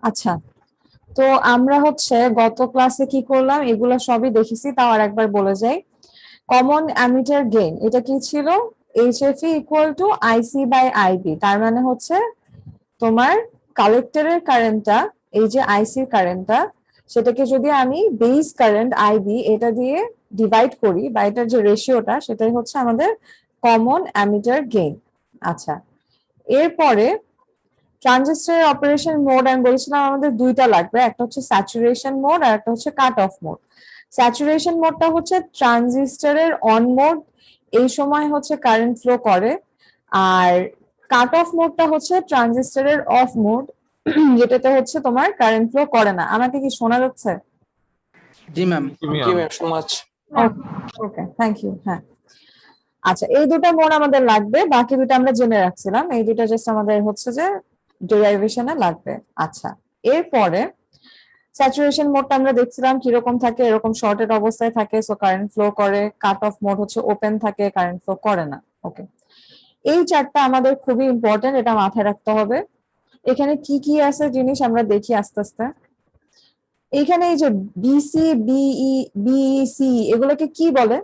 আচ্ছা, তো আমরা গত ক্লাসে কি করলাম এগুলো সবই দেখেছি, তাও আর একবার বলে যাই। কমন অ্যামিটার গেইন এটা কি ছিল? HFE equal to IC by IB. তার মানে তোমার কালেক্টরের কারেন্টটা, এই যে আইসির কারেন্টটা, সেটাকে যদি আমি বেস কারেন্ট আইবি এটা দিয়ে ডিভাইড করি, বা এটার যে রেশিওটা সেটাই হচ্ছে আমাদের কমন অ্যামিটার গেইন। আচ্ছা, এরপরে ট্রানজিস্টরের অপারেশন মোড আমি বলেছিলাম আমাদের দুইটা লাগবে, একটা হচ্ছে স্যাচুরেশন মোড আর একটা হচ্ছে কাট অফ মোড। স্যাচুরেশন মোডটা হচ্ছে ট্রানজিস্টরের অন মোড, এই সময় কারেন্ট ফ্লো করে। আর কাট অফ মোডটা হচ্ছে ট্রানজিস্টরের অফ মোড, যেটাতে তোমার কারেন্ট ফ্লো করে না। আমাকে কি শোনা যাচ্ছে? জি ম্যাম। জি ম্যাম, শোনা যাচ্ছে। ওকে, থ্যাংক ইউ। হ্যাঁ, আচ্ছা, এই দুটো মোড আমাদের লাগবে, বাকি দুটো আমরা জেনে রাখছিলাম, এই দুটো জাস্ট আমাদের যে ডেরিভেশনে লাগবে। আচ্ছা, এরপরে স্যাচুরেশন মোডটা আমরা দেখছিলাম কিরকম থাকে, এরকম শর্টেড অবস্থায় থাকে, সো কারেন্ট ফ্লো করে। কাট অফ মোড হচ্ছে ওপেন থাকে, কারেন্ট ফ্লো করে না। ওকে, এই চারটা আমাদের খুবই ইম্পর্টেন্ট, এটা মাথায় রাখতে হবে। এখানে কি কি আছে জিনিস আমরা দেখি আস্তে আস্তে। এইখানে এই যে বিসি, বিই, বিসি এগুলোকে কি বলে?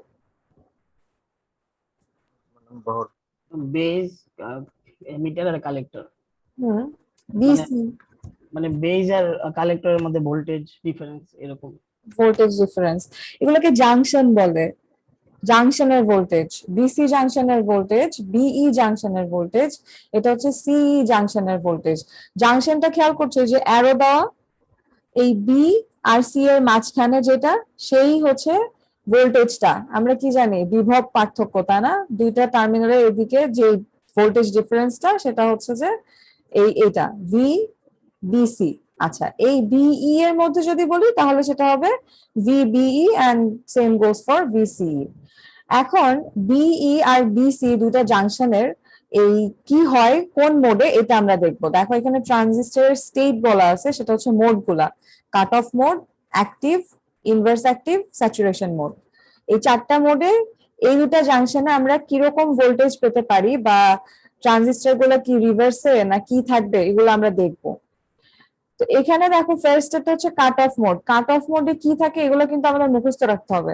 বেজ, এমিটার আর কালেক্টর। হুম, বিসি মানে বেজ আর কালেক্টরের মধ্যে ভোল্টেজ ডিফারেন্স এরকম। ভোল্টেজ ডিফারেন্স, এগুলোকে জাংশন বলে। জাংশনের ভোল্টেজ, বিসি জাংশনের ভোল্টেজ, বিই জাংশনের ভোল্টেজ, এটা হচ্ছে সিই জাংশনের ভোল্টেজ। জাংশনটা খেয়াল করছো, যে অ্যারো দেওয়া, এই বি আর সি এর মাঝখানে যেটা, সেই ভোল্টেজটা আমরা কি জানি, বিভব পার্থক্য, তা না? দুইটা টার্মিনালের এদিকে যে ভোল্টেজ ডিফারেন্সটা, সেটা যে এইটা ভি বিসি। আচ্ছা, এই বিই এর মধ্যে যদি বলি তাহলে সেটা হবে VBE, and same goes for VCE. এখন বিই আর বিসি দুইটা জাংশনের এই কি হয় কোন মোডে, এটা আমরা দেখবো। দেখো এখানে ট্রানজিস্টরের স্টেট বলা আছে, সেটা হচ্ছে মোড গুলা: cut off mode, active, inverse active, saturation mode. এই চারটা মোডে এই দুটা জাংশনে আমরা কিরকম ভোল্টেজ পেতে পারি, বা ট্রানজিস্টর গুলা কি রিভার্সে না কি থাকবে, এগুলো আমরা দেখবো। তো এখানে দেখো ফার্স্ট এটা হচ্ছে cut off mode. Cut off মোডে কি থাকে এগুলো কিন্তু আমাদের মুখস্থ রাখতে হবে,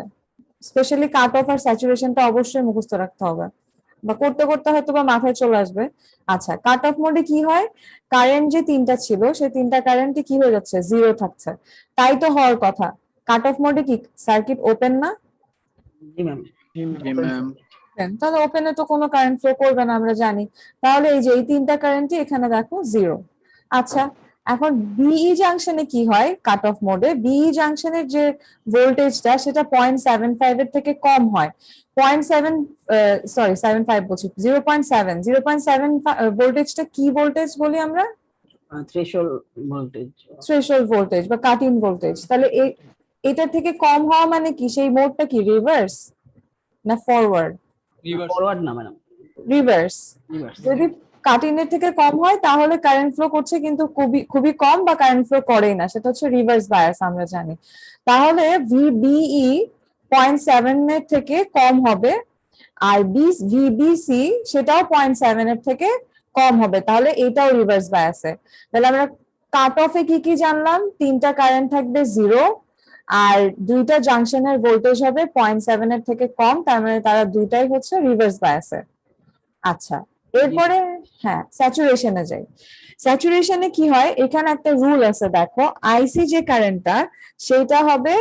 স্পেশালি কাট অফ আর স্যাচুরেশনটা অবশ্যই মুখস্থ রাখতে হবে, বা করতে করতে হয়তো বা মাথায় চলে আসবে। আচ্ছা, কাট অফ মোডে কি হয়, কারেন্ট যে তিনটা ছিল সেই তিনটা কারেন্টই কি হয়ে যাচ্ছে, জিরো থাকছে। তাই তো হওয়ার কথা। কাট অফ মোডে কি সার্কিট ওপেন না? জি ম্যাম। জি ম্যাম। তাহলে ওপেনে তো কোনো কারেন্ট ফ্লো করবে না, আমরা জানি। তাহলে এই যে এই তিনটা কারেন্টই এখানে দেখো জিরো। আচ্ছা, এখন বিই জাংশনে কি হয়, কাট অফ মোডে বিই জাংশনের যে ভোল্টেজটা সেটা 0.75 এর থেকে কম হয়। 0.7, সরি 75 বলছি, 0.7, 0.7 ভোল্টেজটা কি ভোল্টেজ বলি আমরা? Threshold voltage. থ্রেশহোল্ড ভোল্টেজ বা কাট ইন ভোল্টেজ। তাহলে এটা থেকে কম হওয়া মানে কি, সেই মোডটা কি রিভার্স না ফরওয়ার্ড? ফরওয়ার্ড না ম্যাডাম, রিভার্স। রিভার্স। যদি কাটিং এর থেকে কম হয় তাহলে কারেন্ট ফ্লো করছে, কিন্তু খুবই খুবই কম, বা কারেন্ট ফ্লো করেই না, সেটা হচ্ছে রিভার্স বায়াস, আমরা জানি। তাহলে ভিবিই 0.7 এর থেকে কম হবে, আর ভিবিসি সেটাও 0.7 এর থেকে কম হবে, তাহলে এটাও রিভার্স বায়াসে। তাহলে আমরা কাট অফে কি কি জানলাম, তিনটা কারেন্ট থাকবে জিরো, আর দুইটা জাংশনের ভোল্টেজ হবে 0.7 এর থেকে কম, তার মানে তারা দুইটাই হচ্ছে রিভার্স বায়াসে। আচ্ছা, এরপরে হ্যাঁ স্যাচুরেশনে যাই। স্যাচুরেশনে কি হয়, এখানে একটা রুল আছে, দেখো আইসি যে কারেন্টটা সেটা হবে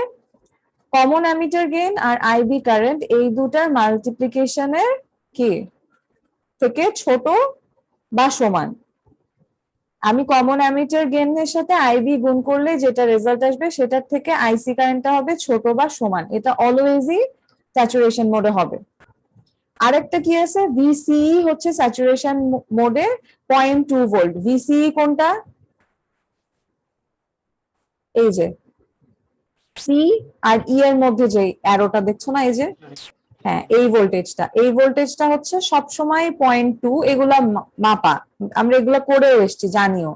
কমন অ্যামিটার গেইন আর আইবি কারেন্ট, এই দুটার মাল্টিপ্লিকেশনের কি থেকে ছোট বা সমান। আমি কমন অ্যামিটার গেইনের সাথে আইবি গুণ করলে যেটা রেজাল্ট আসবে সেটার থেকে আইসি কারেন্টটা হবে ছোট বা সমান, এটা অলওয়েজই স্যাচুরেশন মোডে হবে। আরেকটা কি আছে, ভিসিই হচ্ছে স্যাচুরেশন মোডে 0.2 ভোল্ট। ভিসিই কোনটা, এই যে সি আর ই এর মধ্যে যে অ্যারোটা দেখছো না, এই যে, হ্যাঁ, এই ভোল্টেজটা হচ্ছে সবসময় 0.2, এগুলা মাপা, আমরা এগুলা করেও এসছি, জানিও।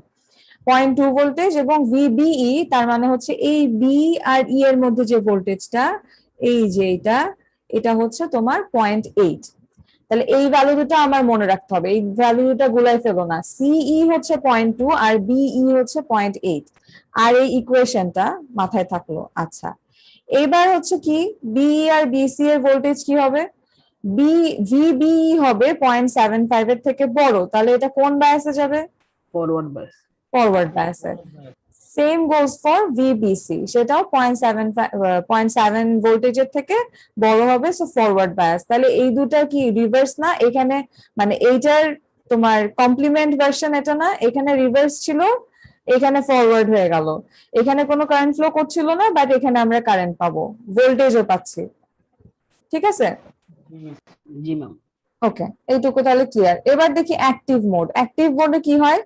0.2 ভোল্টেজ, এবং ভিবিই তার মানে হচ্ছে এই বি আর ই এর মধ্যে যে ভোল্টেজটা, এই যে এটা হচ্ছে তোমার 0.8। তাহলে এই ভ্যালু দুটো আমার মনে রাখতে হবে, এই ভ্যালু দুটো গুলাই ফেলো না। সিই হচ্ছে 0.2 আর বিই হচ্ছে 0.8, আর এই ইকুয়েশনটা মাথায় থাকলো। আচ্ছা, এবার হচ্ছে কি বিই আর বিসি এর ভোল্টেজ কি হবে? ভিবিই হবে 0.75 এর থেকে বড়, তাহলে এটা কোন বায়াসে যাবে? Forward bias. ফরওয়ার্ড বায়াসে। সেম গোজ ফর ভিবিসি, সেটাও 0.7 ভোল্টেজের থেকে বড় হবে, সো ফরওয়ার্ড বায়াস। তাহলে এই দুটা কি রিভার্স না? এখানে মানে এইটার তোমার কমপ্লিমেন্ট ভার্সন এটা না, এখানে রিভার্স ছিল, এখানে ফরওয়ার্ড হয়ে গেল। এখানে কোনো কারেন্ট ফ্লো করছিল না, বাট এখানে আমরা কারেন্ট পাবো, ভোল্টেজও পাচ্ছি। ঠিক আছে? জি ম্যাম। ওকে, এইটুকু তাহলে ক্লিয়ার। এবার দেখি অ্যাক্টিভ মোড। অ্যাক্টিভ মোডে কি হয়?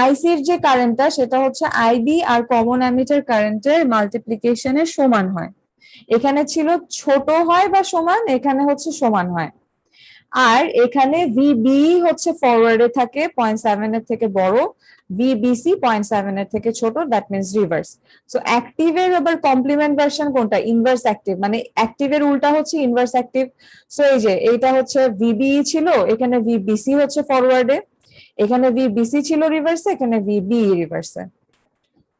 আইসির যে কারেন্টটা সেটা হচ্ছে আইবি আর কমন অ্যামিটার কারেন্টের মাল্টিপ্লিকেশনের সমান হয়। এখানে ছিল ছোট হয় বা সমান, এখানে হচ্ছে সমান হয়। আর এখানে ভিবি হচ্ছে ফরওয়ার্ডে থাকে 0.7 এর থেকে বড়, ভিবিসি 0.7 এর থেকে ছোট, দ্যাট মিনস রিভার্স। সো অ্যাক্টিভের আবার কমপ্লিমেন্ট ভার্সন কোনটা? ইনভার্স অ্যাক্টিভ, মানে অ্যাক্টিভের উল্টা হচ্ছে ইনভার্স অ্যাক্টিভ। সো এই যে এইটা হচ্ছে ভিবিই ছিল, এখানে ভিবিসি হচ্ছে ফরওয়ার্ডে, এখানে ভিবিসি ছিল রিভার্সে, এখানে ভিবিই রিভার্সে।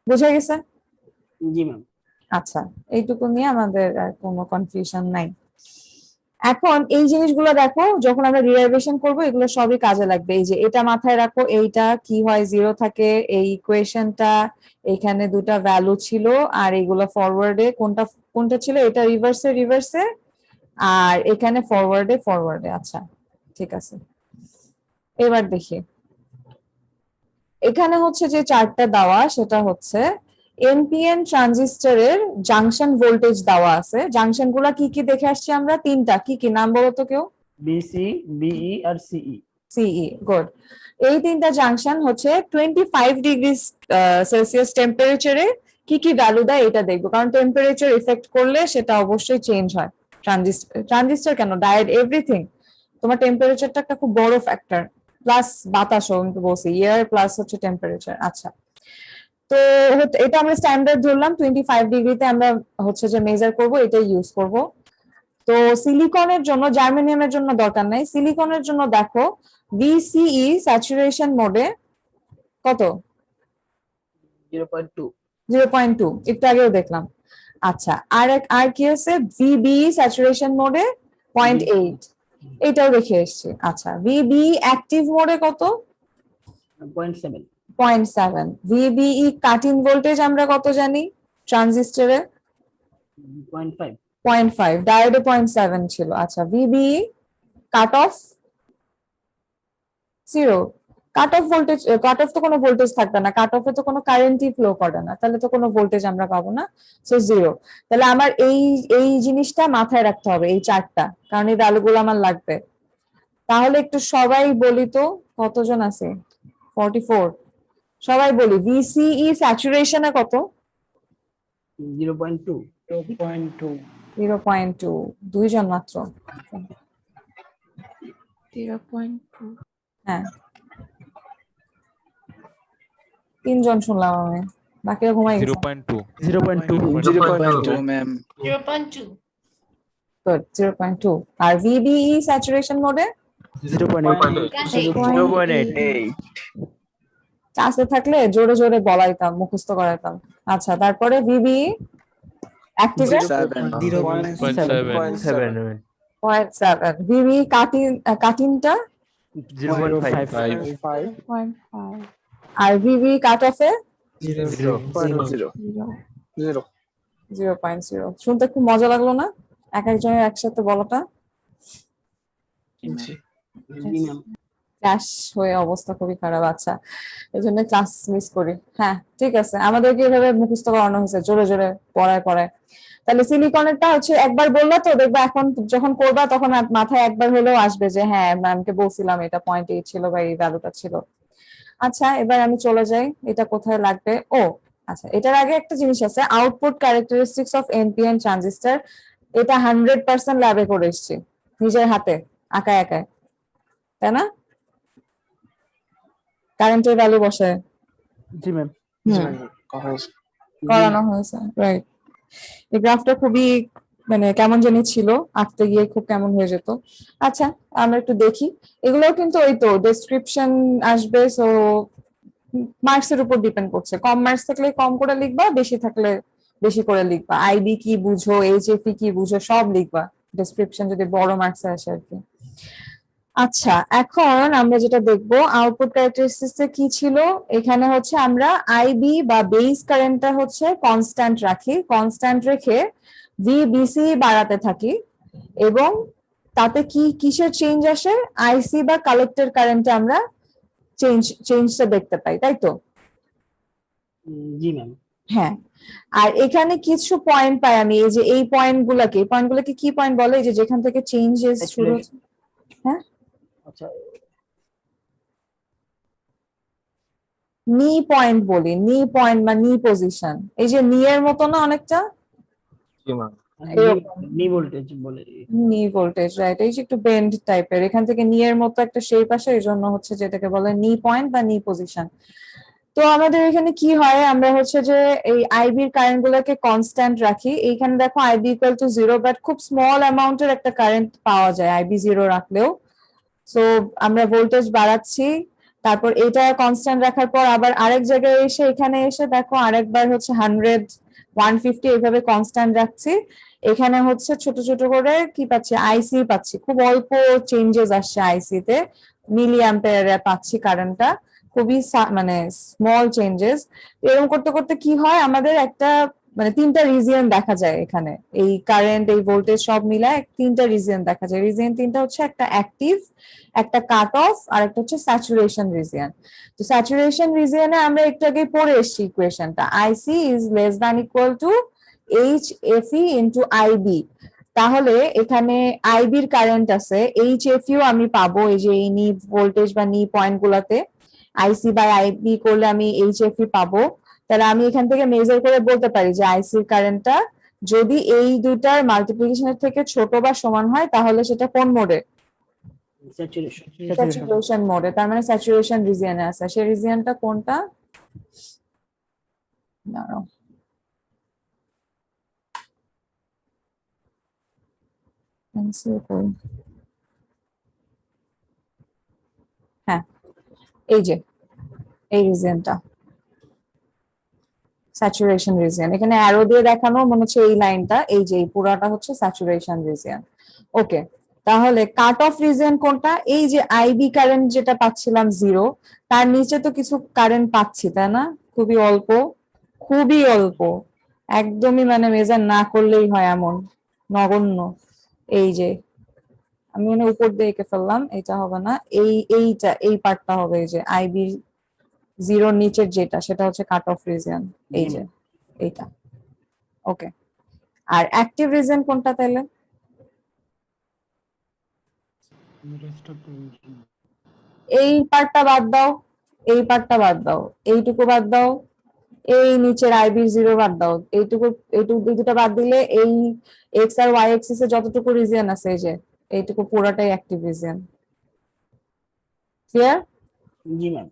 বুঝা গেছে? জি ম্যাম। আচ্ছা, এইটুকু নিয়ে আমাদের আর কোনো কনফিউশন নাই। এখন এই জিনিসগুলো দেখো, যখন আমরা ডিরাইভেশন করব এগুলো সবই কাজে লাগবে। এই যে এটা মাথায় রাখো, এইটা কি হয়, জিরো থাকে, এই ইকুয়েশনটা এখানে দুটা ভ্যালু ছিল, আর এইগুলো ফরওয়ার্ডে কোনটা কোনটা ছিল, এটা রিভার্সে রিভার্সে, আর এখানে ফরওয়ার্ডে ফরওয়ার্ডে। আচ্ছা, ঠিক আছে। এবার দেখি, এখানে হচ্ছে যে চার্টটা দেওয়া সেটা হচ্ছে এনপিএন ট্রানজিস্টরের জাংশন ভোল্টেজ দেওয়া আছে। জাংশন গুলা কি কি দেখে আসছি আমরা? তিনটা। কি কি নাম বলো তো কেউ? বিসি, বিই আর সিই। সিই, গুড। এই তিনটা জাংশন হচ্ছে 25 ডিগ্রি সেলসিয়াস টেম্পারেচারে কি কি ভ্যালু দেয় এটা দেখবো, কারণ টেম্পারেচার ইফেক্ট করলে সেটা অবশ্যই চেঞ্জ হয়। ট্রানজিস্টর কেন, ডায়োড, এভরিথিং। তোমার টেম্পারেচারটা একটা খুব বড় ফ্যাক্টর, প্লাস বাতাসও আমি তো বলছি, এয়ার প্লাস হচ্ছে টেম্পারেচার। আচ্ছা, তো এটা আমরা স্ট্যান্ডার্ড ধরলাম 25 ডিগ্রিতে আমরা হচ্ছে যে মেজার করব, এটা ইউজ করব। তো সিলিকনের জন্য, জার্মেনিয়ামের জন্য দরকার নাই, সিলিকনের জন্য দেখো ভিসিই স্যাচুরেশন মোডে কত? 0.2। 0.2, একটু আগেও দেখলাম। আচ্ছা, আর কি আছে? ভিবিই স্যাচুরেশন মোডে 0.8, এটাও দেখে এসছি। আচ্ছা, ভিবিই অ্যাক্টিভ মোডে কত? 0.7। 0.7। ভিবিই কাটিং ভোল্টেজ আমরা কত জানি ট্রানজিস্টরে? 0.5। 0.5, ডায়োডে 0.7 ছিল। আচ্ছা, VBE cut off 0। Cut off voltage, cut off তো কোনো ভোল্টেজ থাকবে না, কাট অফে তো কোনো কারেন্টই ফ্লো করে না, তাহলে তো কোনো ভোল্টেজ আমরা পাবো না, সো 0। তাহলে আমার এই এই জিনিসটা মাথায় রাখতে হবে, এই চারটা, কারণ এই ভ্যালুগুলো আমার লাগবে। তাহলে একটু সবাই বলি তো, কতজন আছে? 44। সবাই বলি ভিসিই স্যাচুরেশনে কত? 0.2। 2.2. 0.2, দুইজন মাত্র। 0.2. হ্যাঁ, তিনজন শুনলাম আমি, বাকিরা ঘুমাই গেছে। 0.2 0.2, ma'am. 0.2. Good, 0.2। আর ভিবিই স্যাচুরেশন মোডে 0.8. ক্লাসে থাকলে জোরে জোরে বলাইতাম, মুখস্থ করাইতাম। আচ্ছা, তারপরে ভিবিই অ্যাক্টিভে 0.7 0.7, ভিবিই কাটিংটা 0.5 0.5. আর ভিবিই কাট অফে 0.0. 0.0। শুনতে খুব মজা লাগলো না এক একজনের একসাথে বলাটা? জি ম্যাম। ক্লাস হয়ে অবস্থা খুবই খারাপ। আচ্ছা, এই জন্য ক্লাস মিস করি। হ্যাঁ, ঠিক আছে, আমাদেরকে এভাবে মুখস্থ করানো হয়েছে জোরে জোরে পড়ায় পড়ায়। তাহলে সিলিকনেরটা হচ্ছে একবার বললা তো, দেখবা এখন যখন করবা তখন মাথায় একবার হলেও আসবে যে হ্যাঁ ম্যামকে বলছিলাম এটা 0.8 ছিল বা এই ভ্যালুটা ছিল। আচ্ছা, এবার আমি চলে যাই, এটা কোথায় লাগবে? ও আচ্ছা, এটার আগে একটা জিনিস আছে, output characteristics of NPN transistor. এটা 100% ল্যাবে করে এসেছি নিজের হাতে, আঁকায় আঁকায়, তাই না? কারেন্টের ভ্যালু বসে জি ম্যাম। করানো হয়েছে, রাইট। এই গ্রাফটা খুবই মানে কেমন জানি ছিল, আঁকতে গিয়ে খুব কেমন হয়ে যেত। আচ্ছা, আমরা একটু দেখি। এগুলোও কিন্তু ওই তো ডেসক্রিপশন আসবে, সো মার্কস এর উপর ডিপেন্ড করছে। কম মার্কস থাকলে কম করে লিখবা, বেশি থাকলে বেশি করে লিখবা। আইবি কি বুঝো, এইচএফই কি বুঝো, সব লিখবা ডেসক্রিপশন যদি বড় মার্কস আসে আর কি। আচ্ছা, এখন আমরা যেটা দেখবো আউটপুট ক্যারেক্টারিস্টিক্স এ কি ছিল। এখানে হচ্ছে আমরা আইবি বা বেস কারেন্টটা হচ্ছে কনস্ট্যান্ট রাখি, কনস্ট্যান্ট রেখে ভিবিসি বাড়াতে থাকি, এবং তাতে কি কিসের চেঞ্জ আসে, আইসি বা কালেক্টর কারেন্টে আমরা চেঞ্জটা দেখতে পাই, তাই তো? জি ম্যাম। হ্যাঁ, আর এখানে কিছু পয়েন্ট পাই আমি, এই যে এই পয়েন্টগুলোকে কি পয়েন্ট বলে, এই যে যেখান থেকে চেঞ্জেস শুরু হচ্ছে। হ্যাঁ, আচ্ছা, নি পয়েন্ট বলি, নি পয়েন্ট বা নি পজিশন, এই যে নি এর মতো না অনেকটা, এরকম। নি ভোল্টেজ বলে। নি ভোল্টেজ, রাইট, এই যে একটু বেন্ড টাইপের, এখান থেকে নি এর মতো একটা শেপ আসে, এই জন্য হচ্ছে যেটাকে বলে নি পয়েন্ট বা নি পজিশন। তো আমাদের এখানে কি হয়, আমরা হচ্ছে যে এই আইবির কারেন্ট গুলোকে কনস্ট্যান্ট রাখি। এইখানে দেখো আইবি ইকুয়াল টু 0, বাট খুব স্মল অ্যামাউন্টের একটা কারেন্ট পাওয়া যায় আইবি 0 রাখলেও। সো আমরা ভোল্টেজ বাড়াচ্ছি, তারপর এটা কনস্ট্যান্ট রাখার পর আবার আরেক জায়গায় এসে এখানে এসে দেখো আরেকবার হচ্ছে 100, 150 এইভাবে কনস্ট্যান্ট রাখছি। এখানে হচ্ছে ছোট ছোট করে কি পাচ্ছি, আইসি পাচ্ছি, খুব অল্প চেঞ্জেস আসছে আইসি তে, মিলি অ্যাম্পিয়ারে পাচ্ছি কারেন্টটা, খুবই মানে স্মল চেঞ্জেস। এরকম করতে করতে কি হয়, আমাদের একটা মানে তিনটা রিজিয়ন দেখা যায় এখানে, এই কারেন্ট এই ভোল্টেজ সব মিলায় তিনটা রিজিয়ন দেখা যায়। রিজিয়ন তিনটা হচ্ছে, একটা অ্যাক্টিভ, একটা কাট অফ, আর একটা হচ্ছে স্যাচুরেশন রিজিয়ন। তো স্যাচুরেশন রিজিয়নে আমরা একটু আগে পড়ে এসেছি ইকুয়েশনটা, IC is less than equal to H F E into IB. তাহলে এখানে আইবির কারেন্ট আছে, এইচ এফ ইউ আমি পাবো এই যে এই নি ভোল্টেজ বা নি পয়েন্ট গুলাতে, আইসি বাই আইবি করলে আমি এইচ এফ ই পাবো। তাহলে আমি এখান থেকে মেজার করে বলতে পারি যে আইসির কারেন্টটা যদি এই দুইটার মাল্টিপ্লিকেশনের থেকে ছোট বা সমান হয়, তাহলে সেটা কোন মোডে, স্যাচুরেশন। স্যাচুরেশন মোডে, তার মানে স্যাচুরেশন রিজিয়নে আছে। সেই রিজিয়নটা কোনটা, দাঁড়াও, pencil কই? হ্যাঁ, এই যে এই রিজিয়নটা স্যাচুরেশন রিজিয়ন, এখানে অ্যারো দিয়ে দেখানো মনে হচ্ছে এই লাইনটা, এই যে এই পুরাটা হচ্ছে স্যাচুরেশন রিজিয়ন। ওকে, তাহলে কাট অফ রিজিয়ন কোনটা, এই যে আইবি কারেন্ট যেটা পাচ্ছিলাম 0, তার নিচে তো কিছু কারেন্ট পাচ্ছি তাই না, খুবই অল্প, খুবই অল্প, একদমই মানে মেজার না করলেই হয় এমন, নগণ্য। এই যে আমি মানে উপর দিয়ে এঁকে ফেললাম, এটা হবে না, এইটা এই পার্টটা হবে, এই যে আইবি 0 নিচের যেটা, সেটা হচ্ছে কাট অফ রিজিয়ন, এই যে এইটা। ওকে, আর অ্যাক্টিভ রিজিয়ন কোনটা তাহলে, এই পার্টটা বাদ দাও, এই পার্টটা বাদ দাও, এইটুকু বাদ দাও, এই নিচের আইবি 0 বাদ দাও, এইটুকু এইটুকু দুটো বাদ দিলে এই এক্স আর ওয়াই এক্সিস এ যতটুকু রিজিয়ন আছে, এই যে এইটুকু পুরোটাই অ্যাক্টিভ রিজিয়ন। ক্লিয়ার? জি ম্যাম।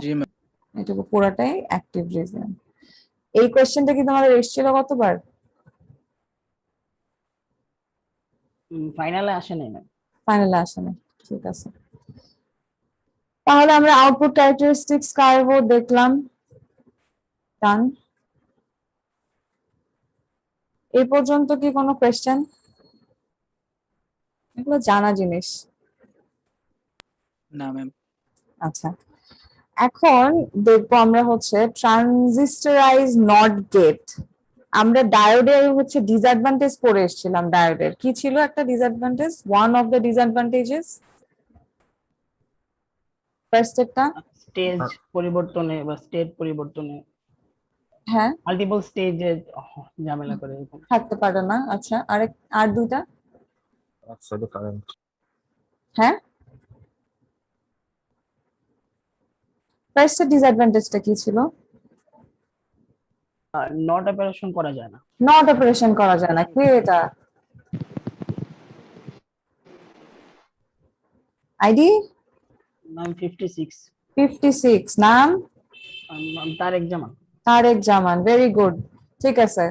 জি ম্যাম। এইটুকু পুরোটাই অ্যাক্টিভ রিজিয়ন। এই কোশ্চেনটা কি তোমাদের এসেছিল কতবার? ফাইনালে আসে নাই ম্যাম। ফাইনালে আসে না, ঠিক আছে। তাহলে আমরা আউটপুট ক্যারেক্টারিস্টিক্স কার্ভও দেখলাম, ডান। এই পর্যন্ত কি কোনো কোয়েশ্চেন? এগুলো জানা জিনিস। না ম্যাম। আচ্ছা, এখন দেখবো আমরা হচ্ছে ট্রানজিস্টরাইজ নট গেট। আমরা ডায়োডের হচ্ছে ডিসঅ্যাডভান্টেজ পড়ে এসেছিলাম। ডায়োডের কি ছিল একটা disadvantage, one of the disadvantages, first একটা, স্টেজ পরিবর্তনে বা স্টেট পরিবর্তনে, হ্যাঁ, মাল্টিপল স্টেজে ঝামেলা করে এরকম। থাকতে পারে না। আচ্ছা, আর দুইটা, কারেন্ট। হ্যাঁ, ফার্স্ট ডিসঅ্যাডভান্টেজটা কি ছিল? নট অপারেশন করা যায় না। নট অপারেশন করা যায় না, কি এটা, আইডি নাম 56, 56, নাম তারেক জামান। তারেক জামান, ভেরি গুড, ঠিক আছে।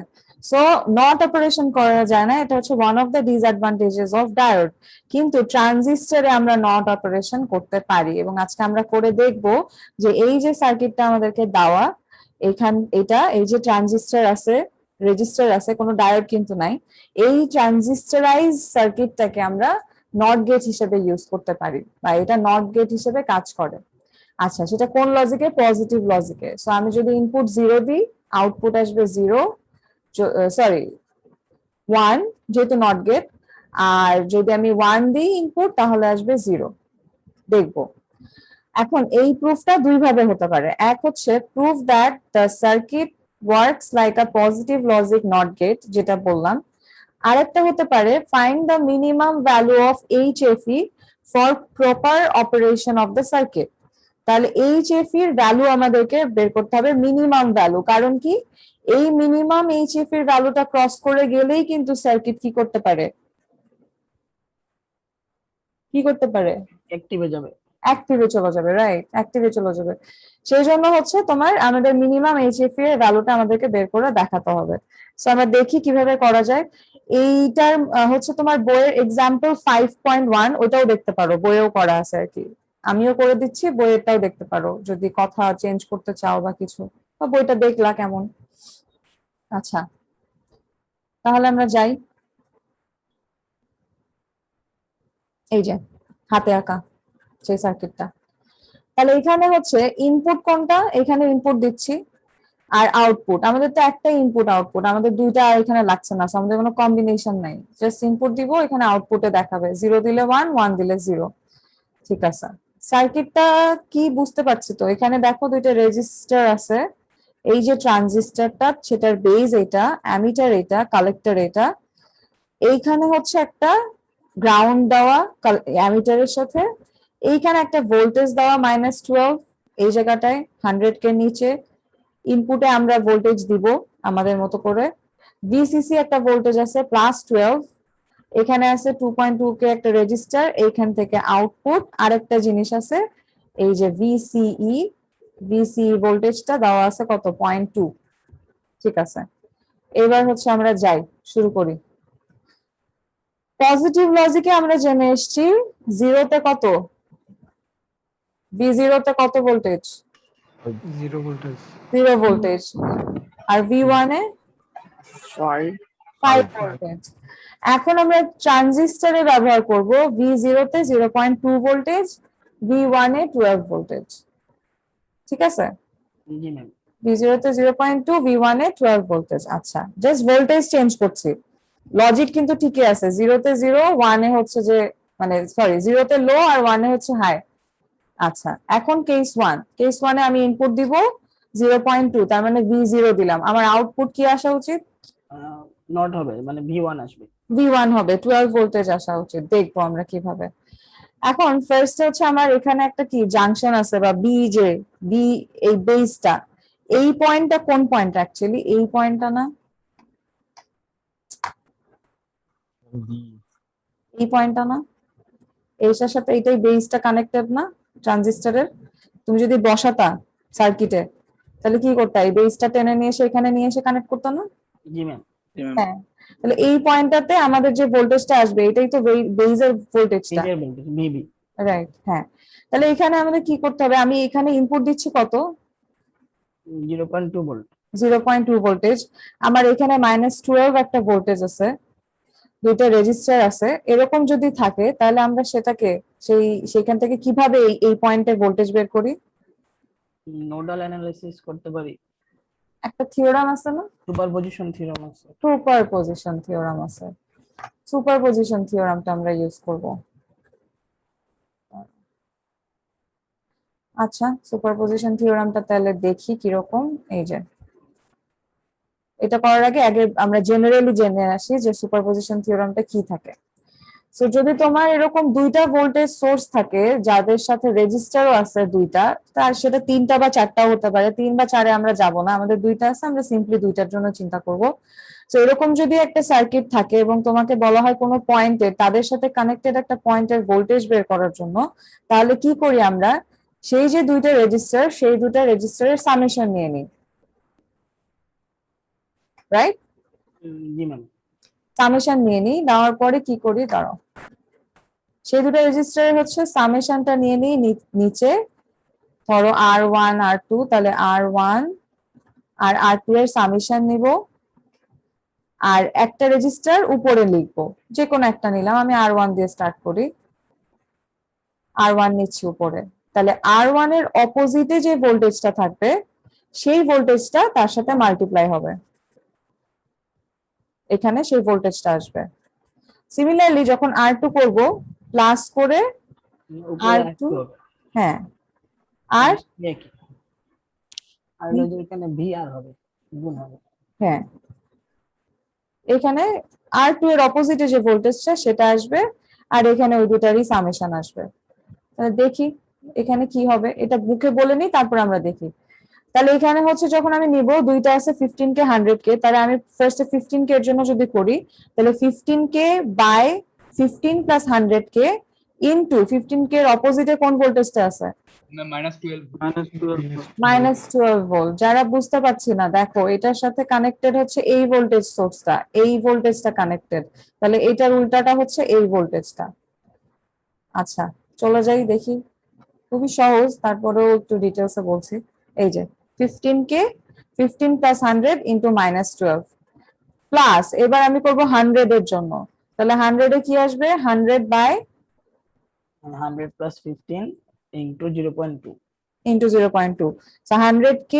সো নট অপারেশন করা যায় না, এটা হচ্ছে one of the disadvantages of diode. কিন্তু ট্রানজিস্টরে আমরা নট অপারেশন করতে পারি, এবং আজকে আমরা করে দেখব যে এই যে সার্কিটটা আমাদেরকে দেওয়া, এটা এই যে ট্রানজিস্টর আছে, রেজিস্টার আছে, কোনো ডায়োড কিন্তু নাই, এই ট্রানজিস্টরাইজ সার্কিটটাকে আমরা নট গেট হিসেবে ইউজ করতে পারি, বা এটা নট গেট হিসেবে কাজ করে। আচ্ছা, সেটা কোন লজিকে? পজিটিভ লজিকে। সো আমি যদি ইনপুট 0 দিই, আউটপুট আসবে 0, সরি 1, যেহেতু নট গেট। আর যদি আমি 1 দিই ইনপুট, তাহলে আসবে 0। দেখবো এখন এই প্রুফটা দুই ভাবে হতে পারে। এক হচ্ছে proof that the circuit works like a positive logic not gate, যেটা বললাম। আরেকটা হতে পারে find the minimum value of HFE for proper operation of the circuit. তাহলে HFE এর ভ্যালু আমাদেরকে বের করতে হবে, মিনিমাম ভ্যালু। কারণ কি, এই মিনিমাম HFE এর ভ্যালুটা ক্রস করে গেলেই কিন্তু সার্কিট কি করতে পারে, অ্যাক্টিভে যাবে। অ্যাক্টিভে চলে যাবে, রাইট, অ্যাক্টিভে চলে যাবে। সেই জন্য হচ্ছে তোমার আমাদের মিনিমাম HFE এর ভ্যালুটা আমাদেরকে বের করে দেখাতে হবে। সো আমরা দেখি কিভাবে করা যায়। এইটার হচ্ছে তোমার বইয়ের এক্সাম্পল 5.1, ওটাও দেখতে পারো, বইয়েও করা আছে আর কি। আমিও করে দিচ্ছি, বইয়েরটাও দেখতে পারো যদি কথা চেঞ্জ করতে চাও বা কিছু, বা বইটা দেখলা কেমন। আচ্ছা, তাহলে আমরা যাই। এই যে হাতে আঁকা সেই সার্কিটটা। তাহলে এখানে হচ্ছে ইনপুট কোনটা, এখানে ইনপুট দিচ্ছি, আর আউটপুট আমাদের তো একটাই ইনপুট আউটপুট, আমাদের দুইটা এখানে লাগছে না, আমাদের কোনো কম্বিনেশন নাই, জাস্ট ইনপুট দিব, এখানে আউটপুটে দেখাবে 0 দিলে 1, 1 দিলে 0। ঠিক আছে, সার্কিটটা কি বুঝতে পারছি তো? এখানে দেখো দুইটা রেজিস্টার আছে, এই যে ট্রানজিস্টরটা সেটার বেজ এটা, অ্যামিটার এটা, কালেক্টর এটা। এইখানে হচ্ছে একটা গ্রাউন্ড দেওয়া অ্যামিটারের সাথে, এইখানে একটা ভোল্টেজ দেওয়া -12, এই জায়গাটায় 100 কে নিচে। ইনপুটে আমরা ভোল্টেজ দিব আমাদের মতো করে। ভিসিসি একটা ভোল্টেজ আছে +12, এখানে আছে 2.2 কে একটা রেজিস্টার, এইখান থেকে আউটপুট আরেকটা জিনিস আছে, এই যে ভিসিই ভোল্টেজটা দেওয়া আছে কত, 0.2। ঠিক আছে, এবার হচ্ছে আমরা যাই, শুরু করি। পজিটিভ লজিকে আমরা জেনে এসেছি 0 তে কত, V0 তে কত ভোল্টেজ, 0 voltage. 0 ভোল্টেজ। আর V1 এ 5 ভোল্টেজ। এখন আমরা ট্রানজিস্টরে ব্যবহার করব V0 তে 0.2 ভোল্টেজ, V1 এ 12 ভোল্টেজ। ঠিক আছে, জি ম্যাম। V0 তে 0.2, V1 এ 12 ভোল্টেজ। আচ্ছা, জাস্ট ভোল্টেজ চেঞ্জ করছি, লজিক কিন্তু ঠিকই আছে। 0 তে 0, 1 এ হচ্ছে যে মানে সরি 0 তে লো আর 1 এ হচ্ছে হাই। আচ্ছা, এখন কেস 1 এ আমি ইনপুট দিব 0.2, তার মানে V0 দিলাম, আমার আউটপুট কি আসা উচিত, নট হবে, মানে V1 আসবে। V1 হবে, 12 ভোল্টেজ আসা উচিত। দেখবো আমরা কিভাবে। এখন ফার্স্ট হচ্ছে আমার এখানে একটা কি জাংশন আছে, বা বি, এই বেসটা, এই পয়েন্টটা কোন পয়েন্ট অ্যাকচুয়ালি, এই পয়েন্টটা না, এই পয়েন্টটা না, এইটার সাথে এইটাই বেসটা কানেক্টেড না ট্রানজিস্টরের। তুমি যদি বসাতা সার্কিটে, তাহলে কি করতে, এই বেসটা টেনে নিয়ে এসে এখানে নিয়ে এসে কানেক্ট করতো না? জি ম্যাম। হ্যাঁ, তাহলে এই পয়েন্টটাতে আমাদের যে ভোল্টেজটা আসবে, এটাই তো বেসের ভোল্টেজটা, নিজের ভোল্টেজ বিবি। রাইট। হ্যাঁ, তাহলে এখানে আমাদের কি করতে হবে, আমি এখানে ইনপুট দিচ্ছি কত, 0.2 ভোল্ট। 0.2 ভোল্টেজ। আমার এখানে -12 একটা ভোল্টেজ আছে, দুইটা রেজিস্টার আছে। এরকম যদি থাকে তাহলে আমরা সেটাকে সেখান থেকে কিভাবে এই পয়েন্টে ভোল্টেজ বের করি? নোডাল অ্যানালাইসিস করতে পারি। একটা থিওরাম আছে না, সুপারপজিশন থিওরাম আছে। সুপারপজিশন থিওরামটা আমরা ইউজ করব। আচ্ছা, সুপারপজিশন থিওরামটা তাহলে দেখি কিরকম। এই যে এটা করার আগে আমরা জেনারেলি জেনে আসি যে সুপারপজিশন থিওরামটা কি থাকে। সো যদি তোমার এরকম দুইটা ভোল্টেজ সোর্স থাকে যাদের সাথে রেজিস্টারও আছে দুইটা, তার সেটা 3টা বা 4টাও হতে পারে, 3 বা 4-এ আমরা যাব না, আমাদের দুইটা আছে, আমরা সিম্পলি দুইটার জন্য চিন্তা করব। তো এরকম যদি একটা সার্কিট থাকে এবং তোমাকে বলা হয় কোনো পয়েন্টে তাদের সাথে কানেক্টেড একটা পয়েন্টের ভোল্টেজ বের করার জন্য, তাহলে কি করি আমরা, সেই যে দুইটা রেজিস্টার, সেই দুইটা রেজিস্টারের সামেশন নিয়ে নিই, রাইট? জি ম্যাম। সামেশন নিয়ে নিই, নেওয়ার পরে কি করি দাঁড়াও, সেই দুটো রেজিস্টারে হচ্ছে সামেশনটা নিয়ে নিই নিচে, ধরো R1 R2, তাহলে R1 আর R2 এর সামেশন নিব, আর একটা রেজিস্টার উপরে লিখবো, যে কোনো একটা নিলাম, আমি R1 দিয়ে স্টার্ট করি, R1 নিচ্ছি উপরে, তাহলে R1 এর অপোজিটে যে ভোল্টেজটা থাকবে সেই ভোল্টেজটা তার সাথে মাল্টিপ্লাই হবে, এখানে সেই ভোল্টেজটা আসবে। সিমিলারলি যখন R2 করব, প্লাস করে উপরে R2, রাখতে হবে। হ্যাঁ, আর একই। আর হলো যে এখানে VR হবে, গুণ হবে। হ্যাঁ, এখানে R2 এর অপোজিটে যে ভোল্টেজটা সেটা আসবে, আর এখানে ওই দুটারই সামেশন আসবে। তাহলে দেখি এখানে কি হবে, এটা মুখে বলে নিই তারপর আমরা দেখি। তাহলে এখানে হচ্ছে যখন আমি নিব, দুইটা আছে 15K 100K, তাহলে আমি ফার্স্টে 15K এর জন্য যদি করি, তাহলে 15K by 15 plus 100K into 15K এর অপোজিটে কোন ভোল্টেজটা আছে, -12 ভোল্ট। যারা বুঝতে পারছি না, দেখো এটার সাথে কানেক্টেড হচ্ছে এই ভোল্টেজ সোর্সটা, এই ভোল্টেজটা কানেক্টেড, তাহলে এটার উল্টাটা হচ্ছে এই ভোল্টেজটা। আচ্ছা, চলে যাই দেখি, খুবই সহজ, তারপরেও একটু ডিটেলসে বলছি। এই যে 15K 15 প্লাস 100 ইন্টু -12 প্লাস, এবার আমি করব 100 এর জন্য, তাহলে 100 এ কি আসবে, 100 by 100 plus 15 into 0.2 into 0.2, 100K,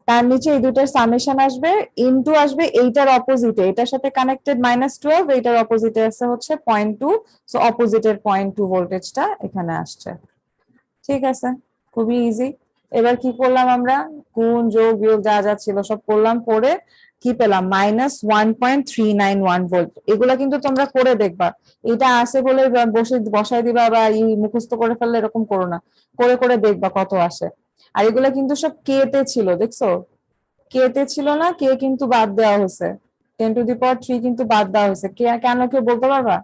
তার নিচে এই দুটার সামেশন আসবে, ইনটু আসবে এইটার অপোজিটে, এটার সাথে কানেক্টেড -12, এইটার অপোজিটে আছে হচ্ছে 0.2, সো অপোজিটের 0.2 ভোল্টেজটা এখানে আসছে। ঠিক আছে, খুবই ইজি। এবার কি করলাম আমরা, গুণ যোগ বিয়োগ যা যা ছিল সব করলাম, করে কি পেলাম, -1.391 ভোল্ট। এগুলা কিন্তু তোমরা করে দেখবা, এটা আছে বলে বসাই দিবা বা মুখস্থ করে ফেললে এরকম করো না, করে করে দেখবা কত আসে। আর এগুলা কিন্তু সব কে তে ছিল, দেখছো কে তে ছিল না, কে কিন্তু বাদ দেওয়া হয়েছে, 10⁻³ কিন্তু বাদ দেওয়া হয়েছে, কে কেন কেউ বলতে পারবা?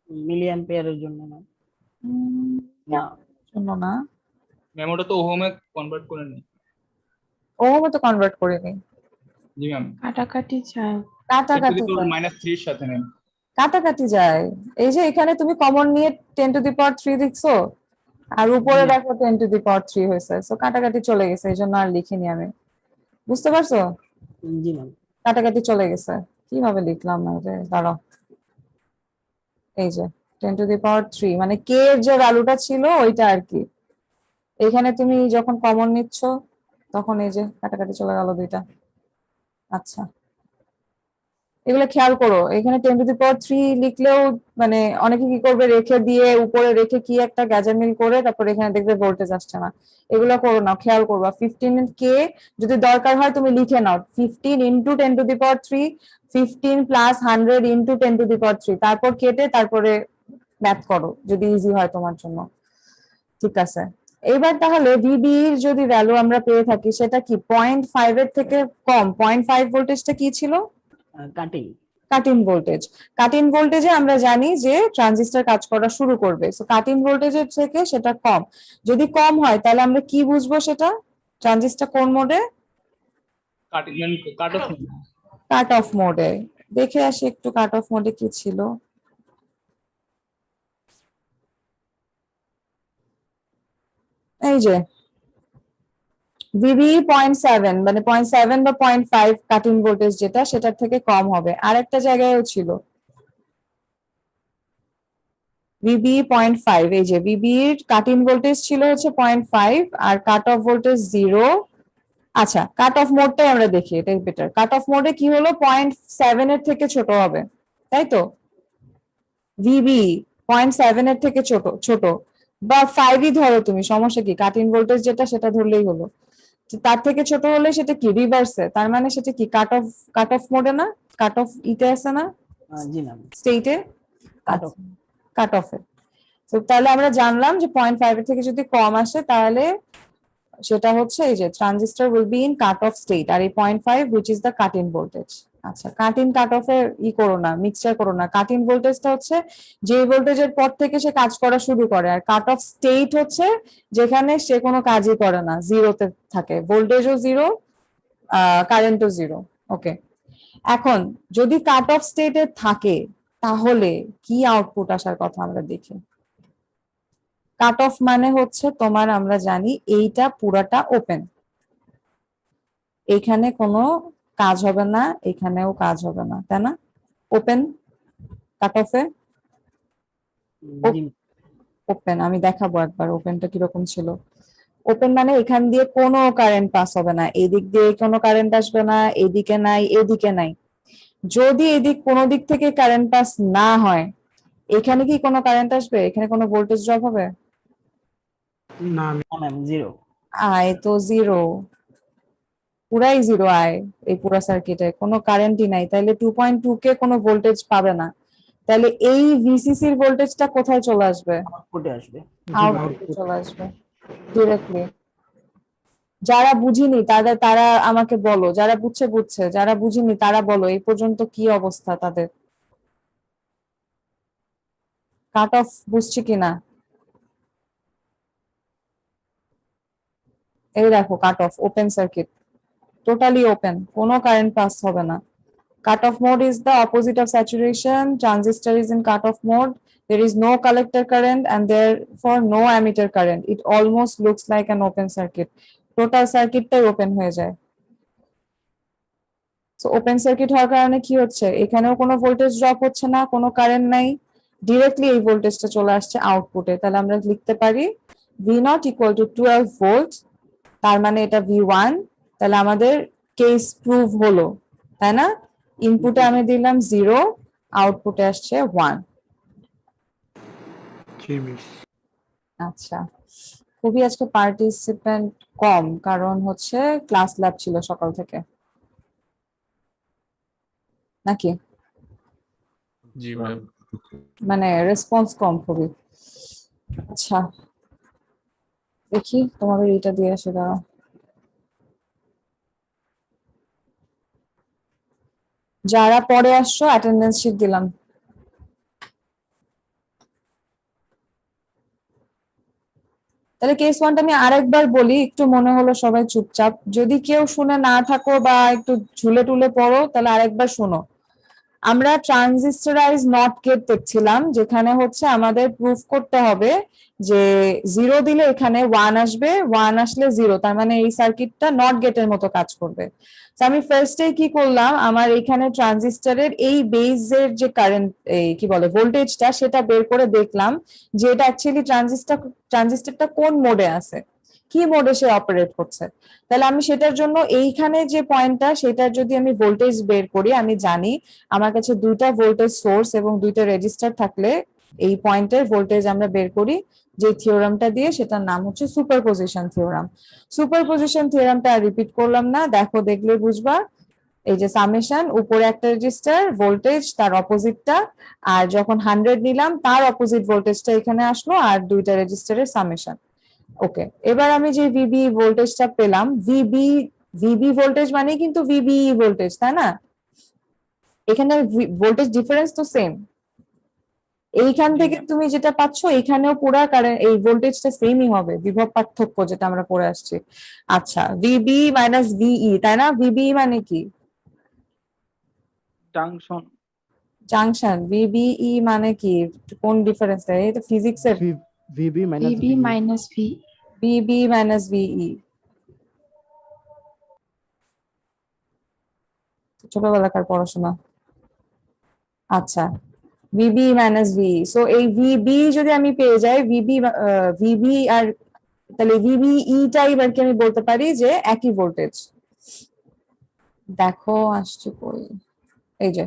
মিলি অ্যাম্পিয়ারের জন্য না। না, জন্য না, ম্যাম ওটা তো ওহমে কনভার্ট করে নি। ওহমে তো কনভার্ট করিনি, জি ম্যাম, কাটাকাটি যায়। কাটাকাটি তো যায়, -3 এর সাথে নেন। কাটাকাটি যায়। এই যে এখানে তুমি কমন নিয়ে 10⁻³ দেখছো, আর উপরে দেখো 10⁻³ হয়েছে, সো কাটাকাটি চলে গেছে, এই জন্য আর লিখিনি আমি। বুঝতে পারছো, জি ম্যাম। কাটাকাটি চলে গেছে, কিভাবে লিখলাম না যে, দাঁড়াও, এই যে 10⁻³ মানে কে এর যে ভ্যালুটা ছিল ওইটা আর কি, এখানে তুমি যখন কমন নিচ্ছ তখন এই যে কাটাকাটি চলে গেল দুইটা। আচ্ছা, এগুলো খেয়াল করো, এখানে 10⁻³ লিখলেও মানে অনেকে কি করবে, রেখে দিয়ে উপরে রেখে কি একটা গ্যাজামিল করে তারপর এখানে দেখবে ভোল্টেজ আসছে না, এগুলো করো না, খেয়াল করবা। 15K যদি দরকার হয় তুমি লিখে নাও, 15 ইন্টু 10⁻³, 15 প্লাস 100 ইন্টু 10⁻³, তারপর কেটে তারপরে ম্যাথ করো যদি ইজি হয় তোমার জন্য। ঠিক আছে, এইবার তাহলে ভিবি এর যদি ভ্যালু আমরা পেয়ে থাকি, সেটা কি 0.5 এর থেকে কম, 0.5 ভোল্টেজটা কি ছিল, কাটিং। কাট-ইন ভোল্টেজ। কাট-ইন ভোল্টেজে আমরা জানি যে ট্রানজিস্টর কাজ করা শুরু করবে, সো কাট-ইন ভোল্টেজের থেকে সেটা কম। যদি কম হয় তাহলে আমরা কি বুঝবো, সেটা ট্রানজিস্টর কোন মোডে, কাট অফ। কাট অফ মোডে। দেখে আসি একটু কাট অফ মোডে কি ছিল। এই যে ভিবি 0.7 মানে 0.7 বা 0.5 কাট-ইন ভোল্টেজ যেটা, সেটার থেকে কম হবে। আর একটা জায়গায়ও ছিল ভিবি 0.5, এই যে ভিবি এর কাট-ইন ভোল্টেজ ছিল হচ্ছে 0.5 আর কাট অফ ভোল্টেজ 0। আচ্ছা, কাট অফ মোডটাই আমরা দেখি, এটাই বেটার। কাট অফ মোডে কি হলো, 0.7 এর থেকে ছোট হবে, তাই তো, ভিবি 0.7 এর থেকে ছোট ছোট, বা 5ই ধরো তুমি, সমস্যা কি, কাট-ইন ভোল্টেজ যেটা সেটা ধরলেই হলো। তার থেকে ছোট হলে সেটা কি রিভার্সে, তার মানে সেটা কি কাট অফ মোডে না, কাট অফ ইতে আছে না, জি ম্যাম। স্টেটে, কাট অফ। কাট অফে। তো তাহলে আমরা জানলাম যে 0.5 এর থেকে যদি কম আসে তাহলে সেটা হচ্ছে এই যে transistor will be in cut off state, আর এই 0.5 which is the cut in voltage. আচ্ছা, কাট ইন কাট অফে করো না, মিক্সচার করো না। কাট ইন ভোল্টেজটা হচ্ছে যে ভোল্টেজের পর থেকে সে কাজ করা শুরু করে, আর কাট অফ স্টেট হচ্ছে যেখানে সে কোনো কাজই করে না, জিরোতে থাকে, ভোল্টেজও জিরো, কারেন্টও জিরো। ওকে, এখন যদি কাট অফ স্টেটে থাকে তাহলে কি আউটপুট আসার কথা আমরা দেখি। কাট অফ মানে হচ্ছে তোমার, আমরা জানি এইটা পুরাটা ওপেন, এখানে কোনো কাজ হবে না, এখানেও কাজ হবে না, তাই না? ওপেন কাট অফে জি ওপেন, আমি দেখাবো একবার ওপেনটা কিরকম ছিল। ওপেন মানে এখান দিয়ে কোনো কারেন্ট পাস হবে না, এদিক দিয়ে কোনো কারেন্ট আসবে না, এদিকে নাই এদিকে নাই। যদি এদিক কোনো দিক থেকে কারেন্ট পাস না হয়, এখানে কি কোনো কারেন্ট আসবে? এখানে কোনো ভোল্টেজ ড্রপ হবে? না ম্যাম জিরো। আয় তো জিরো, পুরাই জিরো আয়। এই পুরো সার্কিটে কোনো কারেন্টই নাই, তাহলে 2.2 কে কোনো ভোল্টেজ পাবে না। তাহলে এই ভিসিসি এর ভোল্টেজটা কোথায় চলে আসবে? আউটপুটে আসবে। আউটপুটে চলে আসবে ডিরেক্টলি। যারা বুঝিনি তারা আমাকে বলো, যারা বুঝছে বুঝছে, যারা বুঝিনি তারা বলো এই পর্যন্ত কি অবস্থা তাদের, কাট অফ বুঝছি কিনা। এই দেখো cut off, open circuit, totally open, কোনো কারেন্ট পাস হবে না। Cutoff mode is the opposite of saturation. Transistor is in cutoff mode. There is no collector current and therefore no emitter current. It almost looks like an open circuit. Total circuit tie open হয়ে যায়। So open circuit হওয়ার কারণে কি হচ্ছে, এখানেও কোনো voltage drop হচ্ছে না, কোনো কারেন্ট নাই, ডিরেক্টলি এই ভোল্টেজটা চলে আসছে আউটপুটে। তাহলে আমরা লিখতে পারি V0 equal to 12 ভোল্ট, তার মানে এটা V1। তাহলে আমাদের কেস প্রুভ হলো, তাই না? ইনপুটে আমি দিলাম 0, আউটপুটে আসছে 1। 3 মিনিট। আচ্ছা, খুবই আজকে পার্টিসিপেন্ট কম, কারণ হচ্ছে ক্লাস ল্যাব ছিল সকাল থেকে, নাকি? জি ম্যাম। মানে রেসপন্স কম খুবই। আচ্ছা দেখি তোমাদের এটা দিয়ে আসে, দাঁড়াও। যারা পরে আসছো অ্যাটেন্ডেন্স শিট দিলাম। তাহলে কেস ওয়ানটা আমি আরেকবার বলি, একটু মনে হলো সবাই চুপচাপ, যদি কেউ শুনে না থাকো বা একটু ঝুলে টুলে পড়ো তাহলে আরেকবার শোনো। আমরা ট্রানজিস্টরাইজ নট গেট দেখছিলাম, যেখানে হচ্ছে আমাদের প্রুফ করতে হবে যে 0 দিলে এখানে 1 আসবে, 1 আসলে 0, তার মানে এই সার্কিটটা নট গেটের মতো কাজ করবে। তো আমি ফার্স্টে কি করলাম, আমার এখানে ট্রানজিস্টরের এই বেজের যে কারেন্ট, এই কি বলে ভোল্টেজটা, সেটা বের করে দেখলাম যে এটা অ্যাকচুয়ালি ট্রানজিস্টরটা কোন মোডে আছে, কি মোডে সে অপারেট করছে। তাহলে আমি সেটার জন্য এইখানে যে পয়েন্টটা, সেটার যদি আমি ভোল্টেজ বের করি, আমি জানি আমার কাছে দুইটা ভোল্টেজ সোর্স এবং দুইটা রেজিস্টার থাকলে এই পয়েন্টের ভোল্টেজ আমরা বের করি যে থিওরামটা দিয়ে, সেটার নাম হচ্ছে সুপারপজিশন থিওরাম। সুপারপজিশন থিওরামটা রিপিট করলাম না, দেখো দেখলে বুঝবা। এই যে সামেশন, উপরে একটা রেজিস্টার ভোল্টেজ তার অপোজিটটা, আর যখন 100 নিলাম তার অপোজিট ভোল্টেজটা এখানে আসলো, আর দুইটা রেজিস্টারের সামেশন। ওকে, এবার আমি যে ভিবি ভোল্টেজটা পেলাম, ভিবি ভোল্টেজ মানে কিন্তু ভিবি ভোল্টেজ, তাই না? এখানে ভোল্টেজ ডিফারেন্স তো সেম, এইখান থেকে তুমি যেটা পাচ্ছ এখানেও পুরা কারেন্ট এই ভোল্টেজটা সেমই হবে, বিভব পার্থক্য যেটা আমরা পড়ে আসছি। আচ্ছা, ভিবি মাইনাস ভিই, তাই না? ভিবি মানে কি? জাংশন। জাংশন। ভিবিই মানে কি, কোন ডিফারেন্স? এটা ফিজিক্সের। VB minus VB minus V. VB minus ভিই, ছোটবেলাকার পড়াশোনা। আচ্ছা, ভিবি মাইনাস ভিই, সো এই ভিবি যদি আমি পেয়ে যাই, ভিবি আর তাহলে ভিবিই টাই আর কি আমি বলতে পারি যে একই ভোল্টেজ। দেখো আসছে কই, এই যে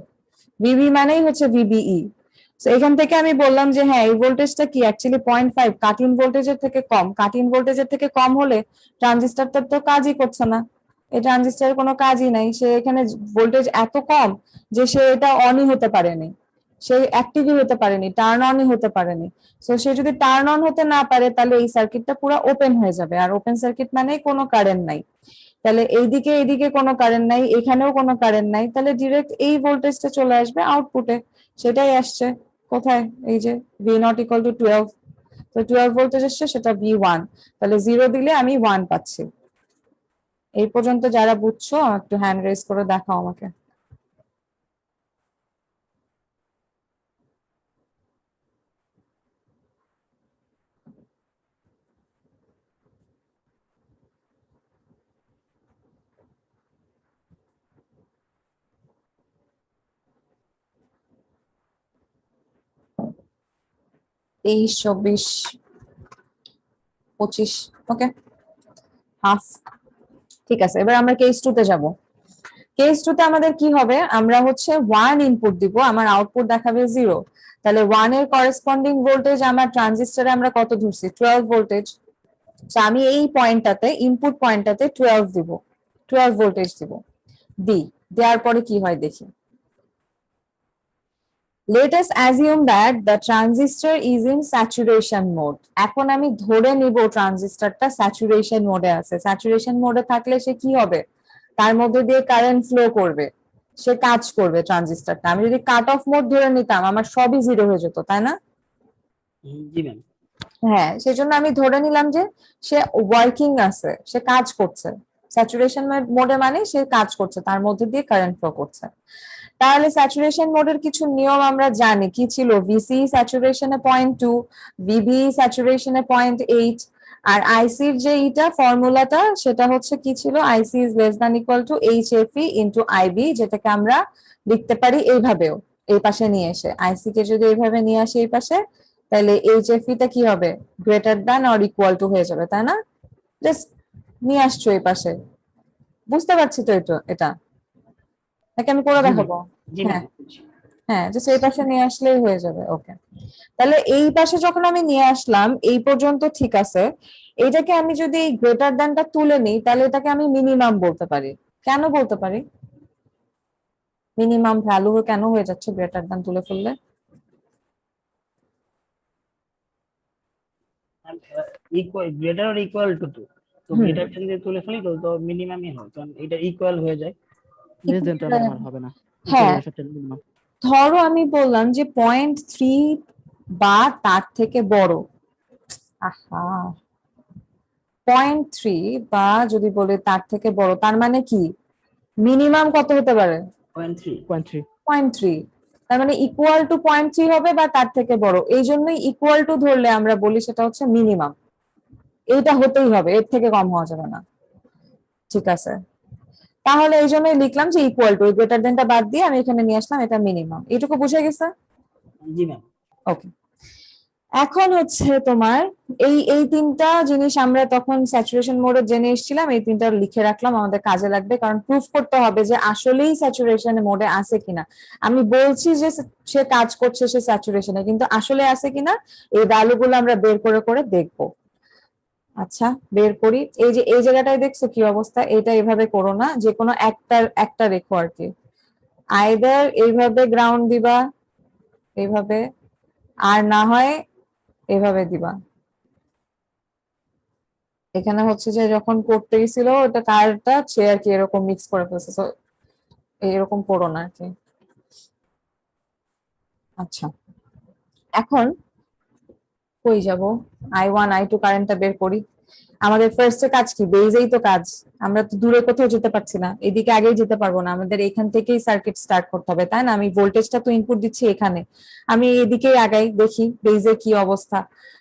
ভিবি মানেই হচ্ছে ভিবিই। তো এখান থেকে আমি বললাম যে হ্যাঁ, এই ভোল্টেজটা কি অ্যাকচুয়ালি 0.5 কাট ইন ভোল্টেজের থেকে কম। কাট ইন ভোল্টেজের থেকে কম হলে ট্রানজিস্টরটা তো কাজই করছে না, এই ট্রানজিস্টরের কোনো কাজই নাই, সে এখানে ভোল্টেজ এত কম যে সে এটা অনই হতে পারেনি, সে অ্যাক্টিভই হতে পারেনি, টার্ন অনই হতে পারেনি। সো সে যদি টার্ন অন হতে না পারে তাহলে এই সার্কিটটা পুরো ওপেন হয়ে যাবে, আর ওপেন সার্কিট মানে কোনো কারেন্ট নাই। তাহলে এইদিকে কোনো কারেন্ট নাই, এখানেও কোনো কারেন্ট নাই, তাহলে ডিরেক্ট এই ভোল্টেজটা চলে আসবে আউটপুটে। সেটাই আসছে কোথায়, এই যে V0 equal to 12, তো 12 ভোল্টেজ আসছে, সেটা V1। তাহলে 0 দিলে আমি 1 পাচ্ছি। এই পর্যন্ত যারা বুঝছো একটু হ্যান্ড রেজ করে দেখাও আমাকে। 23, 24, 25, ওকে, হাফ। ঠিক আছে, এবার আমরা কেস 2 তে যাব। কেস 2 তে আমাদের কি হবে, আমরা হচ্ছে 1 ইনপুট দিব, আমার আউটপুট দেখাবে 0। তাহলে 1 এর করেসপন্ডিং ভোল্টেজ আমার ট্রানজিস্টরে আমরা কত ধরছি, 12 ভোল্টেজ। তো আমি এই পয়েন্টটাতে, ইনপুট পয়েন্টটাতে 12 দিব, 12 ভোল্টেজ দিব। দেওয়ার পরে কি হয় দেখি। Let us assume that the transistor is in saturation mode. এখন আমি ধরে নিব ট্রানজিস্টরটা স্যাচুরেশন মোডে আছে। স্যাচুরেশন মোডে থাকলে সে কি হবে, তার মধ্যে দিয়ে কারেন্ট ফ্লো করবে, সে কাজ করবে ট্রানজিস্টরটা। আমি যদি কাট অফ মোড ধরে নিতাম, আমার সবই জিরো হয়ে যেত, তাই না? জি ম্যাম। হ্যাঁ, সেজন্য আমি ধরে নিলাম যে সে ওয়ার্কিং আছে, সে কাজ করছে। স্যাচুরেশন মোডে মানে সে কাজ করছে, তার মধ্যে দিয়ে কারেন্ট ফ্লো করছে। তাহলে স্যাচুরেশন মোডের কিছু নিয়ম আমরা জানি, কি ছিল, ভিসি স্যাচুরেশনে 0.2, ভিবি স্যাচুরেশনে 0.8, আর আইসির যে এটা ফর্মুলাটা সেটা হচ্ছে কি ছিল, IC is less than equal to HFE into IB, যেটাকে আমরা লিখতে পারি এইভাবেও, এই পাশে নিয়ে এসে আইসি কে যদি এইভাবে নিয়ে আসে এই পাশে, তাহলে এইচএফই টা কি হবে, greater than or equal to হয়ে যাবে, তাই না? জাস্ট নিয়ে আসছো এই পাশে, বুঝতে পারছি তো এটা নাকি আমি করে দেখাবো? জি হ্যাঁ ম্যাম। হ্যাঁ, জাস্ট এই পাশে নিয়ে আসলেই হয়ে যাবে। ওকে, তাহলে এই পাশে যখন আমি নিয়ে আসলাম এই পর্যন্ত ঠিক আছে। এটাকে আমি যদি এই গ্রেটার দ্যানটা তুলে নিই, তাহলে এটাকে আমি মিনিমাম বলতে পারি। কেন বলতে পারি মিনিমাম ভ্যালু কেন হয়ে যাচ্ছে গ্রেটার দ্যান তুলে ফেললে? Equal, greater or equal to 2, তো গ্রেটার দেন দিয়ে তুলে ফেলি তো মিনিমামই হয়, কারণ এটা ইকুয়াল হয়ে যায়। লেস দেন তো আমার হবে না, হ্যাঁ, equal এর সাথে minimum। ধরো আমি বললাম যে 0.3 বা তার থেকে বড়, আহা 0.3 বা যদি বলে তার থেকে বড়, তার মানে কি মিনিমাম কত হতে পারে, 0.3। 0.3 0.3। তার মানে ইকুয়াল টু 0.3 হবে বা তার থেকে বড়, এই জন্যই ইকুয়াল টু ধরলে আমরা বলি সেটা হচ্ছে মিনিমাম। এইটা হতেই হবে, এর থেকে কম হওয়া যাবে না। ঠিক আছে, তাহলে এই জন্যই লিখলাম যে ইকুয়াল টু, গ্রেটার দেনটা বাদ দিয়ে আমি এখানে নিয়ে আসলাম এটা মিনিমাম। এইটুকু বুঝে গেছে? জি ম্যাম। ওকে, এখন হচ্ছে তোমার এই তিনটা জিনিস আমরা তখন স্যাচুরেশন মোডে জেনে এসেছিলাম, এই তিনটা লিখে রাখলাম, আমাদের কাজে লাগবে, কারণ প্রুফ করতে হবে যে আসলেই স্যাচুরেশন মোডে আছে কিনা। আমি বলছি যে সে কাজ করছে, সে স্যাচুরেশনে, কিন্তু আসলে আছে কিনা এই ভ্যালু গুলো আমরা বের করে করে দেখবো। আচ্ছা, বের করি। এই যে এই জায়গাটায় দেখছো কি অবস্থা, এটা এভাবে করো না, যে কোনো একটা রেখো আর কি। আইদার এইভাবে গ্রাউন্ড দিবা, এইভাবে, আর না হয় এভাবে দিবা। এখানে হচ্ছে যে যখন করতে গেছিল ওটা তারটা সে আর কি এরকম মিক্স করে ফেলছে, তো এরকম করো না আর কি। আচ্ছা, এখন কই যাব, I1 I2 কারেন্টটা বের করি। আমাদের ফার্স্টে কাজ কি, বেজেই তো কাজ, আমরা তো দূরে কোথাও যেতে পারছি না, এদিকে আগেই যেতে পারবো না, আমাদের এখান থেকেই সার্কিট স্টার্ট করতে হবে, তাই না? আমি ভোল্টেজটা তো ইনপুট দিচ্ছি এখানে, আমি এদিকেই আগাই, দেখি বেজে কি অবস্থা।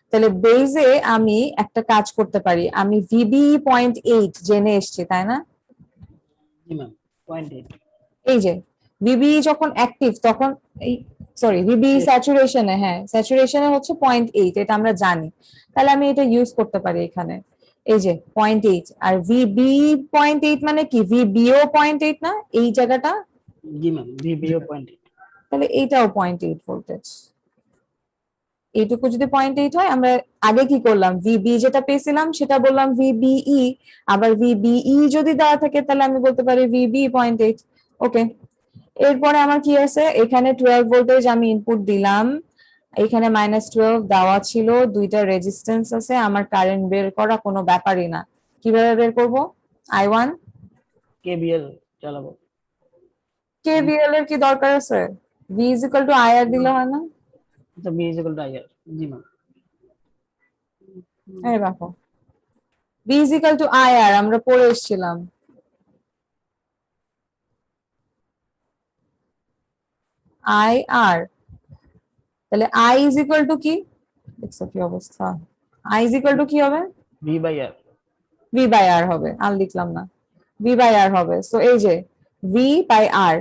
তাহলে বেজে আমি একটা কাজ করতে পারি, আমি ভিবি 0.8 জেনে এসছি, তাই না? জি ম্যাম। 0.8। এই যে ভিবি যখন অ্যাক্টিভ তখন, এই সরি ভিবি স্যাচুরেশনে, হ্যাঁ স্যাচুরেশনে হচ্ছে 0.8, এটা আমরা জানি। তাহলে আমি এটা ইউজ করতে পারি এখানে, এই যে 0.8, আর ভিবি 0.8 মানে কি, ভিবিও 0.8 না এই জায়গাটা? জি ম্যাম, ভিবিও 0.8। তাহলে এইটাও 0.8 ভোল্টেজ। এইটুকু যদি 0.8 হয়, আমরা আগে কি করলাম, ভিবি যেটা পেয়েছিলাম সেটা বললাম ভিবিই, আবার ভিবিই যদি দেওয়া থাকে তাহলে আমি বলতে পারি ভিবি 0.8। ওকে, এরপরে আমার কি আছে, এখানে 12 ভোল্টেজ আমি ইনপুট দিলাম, এখানে -12 দেওয়া ছিল, দুইটা রেজিস্ট্যান্স আছে, আমার কারেন্ট বের করা কোনো ব্যাপারই না। কিভাবে বের করব, I1 কেবিএল চালাবো। কেভিএল এর কি দরকার আছে, V IR দিলে হয় না? তো V is equal to IR. জি ম্যাম। এই দেখো V IR আমরা পড়ে এসেছিলাম। IR, তাহলে I ইজ ইকুয়াল টু কি, দেখছো কি অবস্থা, I ইজ ইকুয়াল টু কি হবে, V by R. V by R হবে, আর লিখলাম না, V বাই R হবে। সো এই যে V বাই R,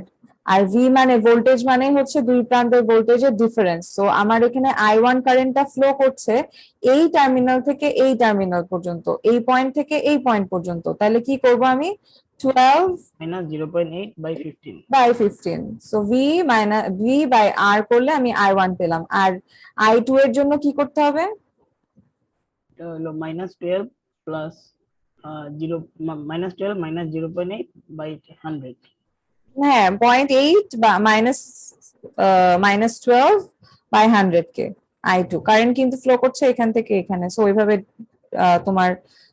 আর ভি মানে ভোল্টেজ মানে হচ্ছে দুই প্রান্তের ভোল্টেজের ডিফারেন্স। সো আমার এখানে I1 কারেন্টটা ফ্লো করছে এই টার্মিনাল থেকে এই টার্মিনাল পর্যন্ত, এই পয়েন্ট থেকে এই পয়েন্ট পর্যন্ত। তাহলে কি করব আমি 12 minus 0.8 by 15 by 15। So V by R করলে আমি I1 পেলাম। আর I2 এর জন্য কি করতে হবে? এটা হলো -12 প্লাস 0 -12 মাইনাস 0.8 বাই 100। হ্যাঁ, 0.8 বা -12 বাই 100 কে I2 কারেন্ট কিন্তু ফ্লো করছে এখান থেকে এখানে। সো ওইভাবে তোমার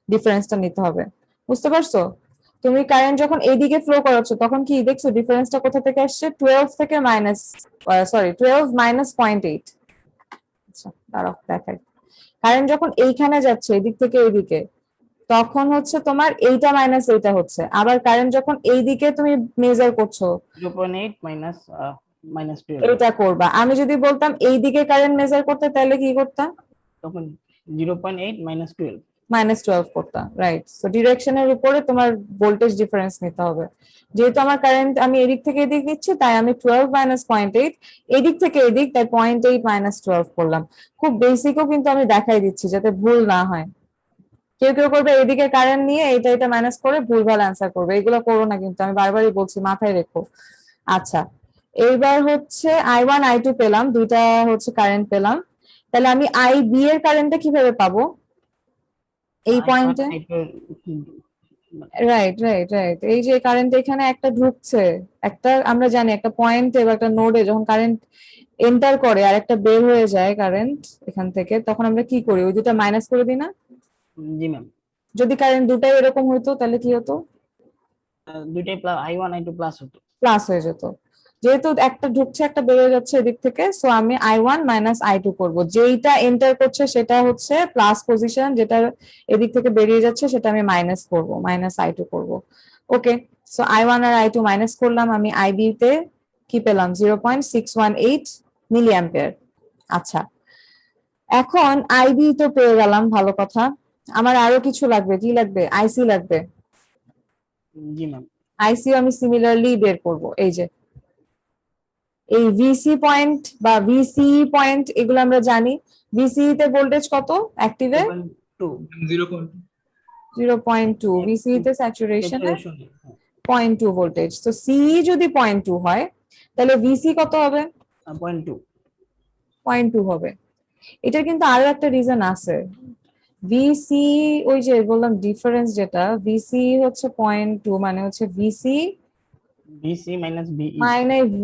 ডিফারেন্সটা নিতে হবে। বুঝতে পারছো? তুমি কারেন্ট যখন এইদিকে ফ্লো করাচ্ছ তখন কি দেখছো ডিফারেন্সটা কোথা থেকে আসছে? 12 থেকে 12 মাইনাস 0.8। আচ্ছা দাঁড়াও দেখাই। কারেন্ট যখন এইখানে যাচ্ছে এদিক থেকে এইদিকে, তখন হচ্ছে তোমার এইটা মাইনাস এইটা হচ্ছে। আবার কারেন্ট যখন এইদিকে তুমি মেজার করছো 0.8 মাইনাস -12 এটা করবা। আমি যদি বলতাম এইদিকে কারেন্ট মেজার করতে তাহলে কি করতাম? তখন 0.8 -12। -12 করতাম, রাইট। সো ডিরেকশনের উপরে তোমার ভোল্টেজ ডিফারেন্স নিতে হবে। যেহেতু আমার কারেন্ট আমি এদিক থেকে এদিক নিচ্ছি তাই আমি 12 মাইনাস 0.8, এদিক থেকে এদিক তাই 0.8 মাইনাস 12 করলাম। খুব বেসিকও কিন্তু আমি দেখাই দিচ্ছি যাতে ভুল না হয়। কেউ কেউ করবে এদিকে কারেন্ট নিয়ে এটা মাইনাস করে ভুলভাল অ্যান্সার করবে, এগুলো করো না কিন্তু, আমি বারবারই বলছি মাথায় রেখো। আচ্ছা, এইবার হচ্ছে I1 I2 পেলাম, দুইটা হচ্ছে কারেন্ট পেলাম। তাহলে আমি IB এর কারেন্টটা কিভাবে পাবো এই পয়েন্টে? রাইট রাইট রাইট, এই যে কারেন্ট এখানে একটা ঢুকছে, একটা আমরা জানি একটা পয়েন্টে বা একটা নোডে যখন কারেন্ট এন্টার করে আর একটা বের হয়ে যায় কারেন্ট এখান থেকে, তখন আমরা কি করি? ওই দুটো মাইনাস করে দিই না? জি ম্যাম। যদি কারেন্ট দুটাই এরকম হতো তাহলে কি হতো? দুইটাই I1 I2 প্লাস হতো। প্লাস হয়ে যেত। যেহেতু একটা ঢুকছে একটা বের হয়ে যাচ্ছে এদিক থেকে, সো আমি I1 মাইনাস I2 করব। যেইটা এন্টার করছে সেটা হচ্ছে প্লাস পজিশন, যেটা এদিক থেকে বেরিয়ে যাচ্ছে সেটা আমি মাইনাস করব, মাইনাস I2 করব। ওকে, সো I1 আর I2 মাইনাস করলাম, আমি IB তে কি পেলাম? 0.618 মিলি অ্যাম্পিয়ার। আচ্ছা, এখন IB তো পেয়ে গেলাম, ভালো কথা। আমার আরো কিছু লাগবে। কি লাগবে? IC লাগবে। জি ম্যাম। IC আমি সিমিলারলি বের করব। এই যে এই ভিসি পয়েন্ট বা ভিসি পয়েন্ট এগুলো আমরা জানি। ভিসি তে ভোল্টেজ কত অ্যাক্টিভে? 2 0.2। ভিসি তে স্যাচুরেশনে 0.2 ভোল্টেজ। তো সিই যদি 0.2 হয় তাহলে ভিসি কত হবে? 0.2 0.2 হবে। এটার কিন্তু আরো একটা রিজন আছে। ভিসি ওই যে বললাম ডিফারেন্স যেটা, ভিসি হচ্ছে 0.2 মানে হচ্ছে VC BC minus BE.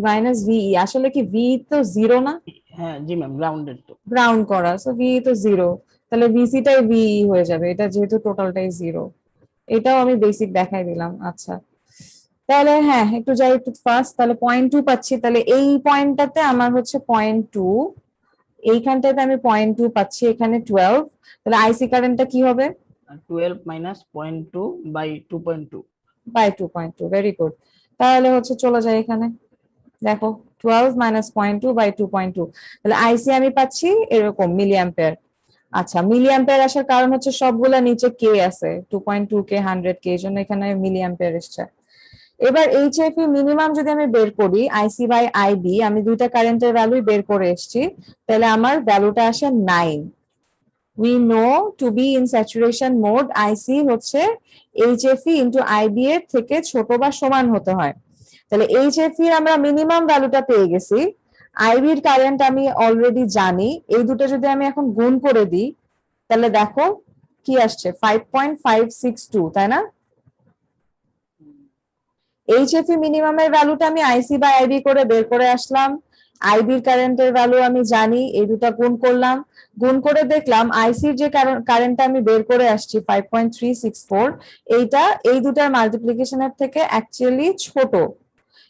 Minus VE. আসলে কি ভি তো জিরো না? হ্যাঁ জি ম্যাম, গ্রাউন্ডেড তো। গ্রাউন্ড করা, সো ভি তো জিরো, তাহলে ভিসিটাই ভি হয়ে যাবে। এটা যেহেতু টোটালটাই জিরো, এটাও আমি বেসিক দেখাই দিলাম। আচ্ছা, তাহলে হ্যাঁ একটু যাই একটু ফার্স্ট, তাহলে 0.2 পাচ্ছি। তাহলে এই পয়েন্টটাতে আমার হচ্ছে 0.2, এইখানটাতে আমি 0.2 পাচ্ছি, এখানে 12। তাহলে আইসি কারেন্টটা কি হবে? 12 minus 0.2 by 2.2। By 2.2, very good. তাহলে হচ্ছে চলে যায় এখানে, দেখো 12 মাইনাস 0.2 বাই 2.2। তাহলে আইসি আমি পাচ্ছি এরকম মিলি অ্যাম্পিয়ার। আচ্ছা, মিলি অ্যাম্পিয়ার আসার কারণ হচ্ছে সবগুলা নিচে কে আছে, 2.2 কে 100 কে, এই জন্য এখানে মিলি অ্যাম্পিয়ার এসছে। এবার এইচএফই মিনিমাম যদি আমি বের করি আইসি বাই আইবি, আমি দুইটা কারেন্টের ভ্যালুই বের করে এসেছি, তাহলে আমার ভ্যালুটা আসে 9। We know to be in saturation mode IC হচ্ছে এইচএফই ইনটু আইবি এর থেকে ছোট বা সমান হতে হয়। তাহলে এইচএফই এর আমরা মিনিমাম ভ্যালুটা পেয়ে গেছি, আইবির কারেন্ট আমি অলরেডি জানি। এই দুটো যদি আমি এখন গুণ করে দিই তাহলে দেখো কি আসছে, 5.562, তাই না? এইচএফই মিনিমামের ভ্যালুটা আমি আইসি বাই আইবি করে বের করে আসলাম। আইবির কারেন্টের ভ্যালু আমি জানি, এই দুটা গুণ করলাম, গুণ করে দেখলাম আইসির যে কারেন্টটা আমি বের করে আসছি 5.364, এইটা এই দুটার মাল্টিপ্লিকেশনের থেকে অ্যাকচুয়ালি ছোট।